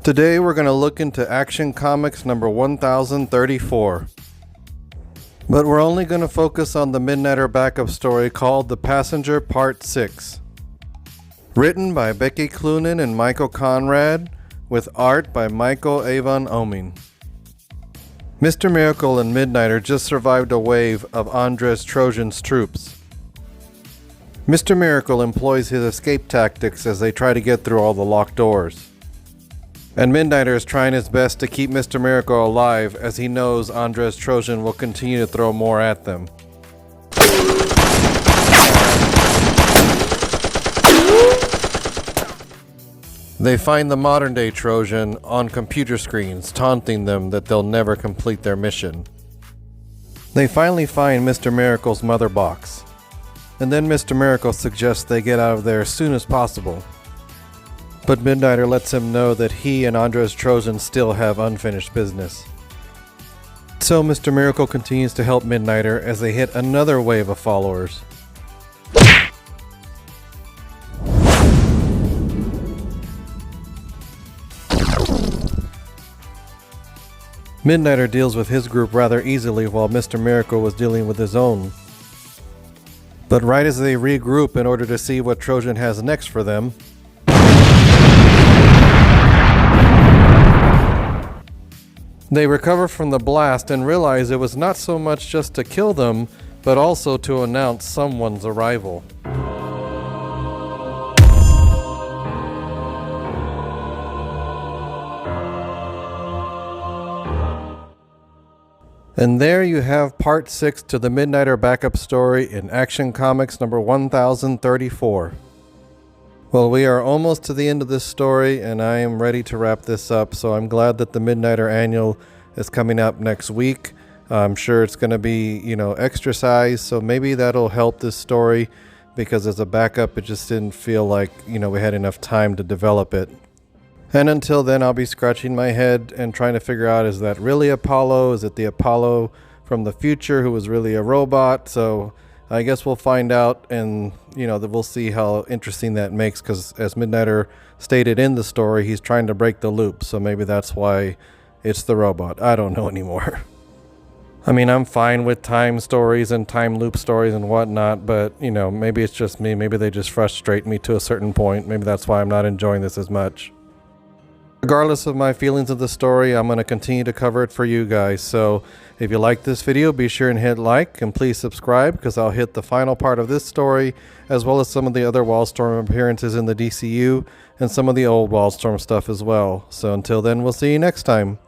Today we're going to look into Action Comics number 1034. But we're only going to focus on the Midnighter backup story called The Passenger Part 6. Written by Becky Cloonan and Michael Conrad, with art by Michael Avon Oeming. Mr. Miracle and Midnighter just survived a wave of Andres Trojan's troops. Mr. Miracle employs his escape tactics as they try to get through all the locked doors. And Midnighter is trying his best to keep Mr. Miracle alive as he knows Andres Trojan will continue to throw more at them. They find the modern day Trojan on computer screens, taunting them that they'll never complete their mission. They finally find Mr. Miracle's mother box, and then Mr. Miracle suggests they get out of there as soon as possible. But Midnighter lets him know that he and Andres Trojan still have unfinished business. So Mr. Miracle continues to help Midnighter as they hit another wave of followers. Midnighter deals with his group rather easily while Mr. Miracle was dealing with his own. But right as they regroup in order to see what Trojan has next for them, they recover from the blast and realize it was not so much just to kill them, but also to announce someone's arrival. And there you have part 6 to the Midnighter backup story in Action Comics number 1034. Well, we are almost to the end of this story, and I am ready to wrap this up, so I'm glad that the Midnighter Annual is coming up next week. I'm sure it's going to be, extra size, so maybe that'll help this story, because as a backup, it just didn't feel like, we had enough time to develop it. And until then, I'll be scratching my head and trying to figure out, is that really Apollo? Is it the Apollo from the future who was really a robot? So I guess we'll find out, and that we'll see how interesting that makes, because as Midnighter stated in the story, he's trying to break the loop, so maybe that's why it's the robot. I don't know anymore. I mean, I'm fine with time stories and time loop stories and whatnot, but maybe it's just me. Maybe they just frustrate me to a certain point. Maybe that's why I'm not enjoying this as much. Regardless of my feelings of the story, I'm going to continue to cover it for you guys. So if you like this video, be sure and hit like, and please subscribe, because I'll hit the final part of this story, as well as some of the other Wildstorm appearances in the DCU, and some of the old Wildstorm stuff as well. So until then, we'll see you next time.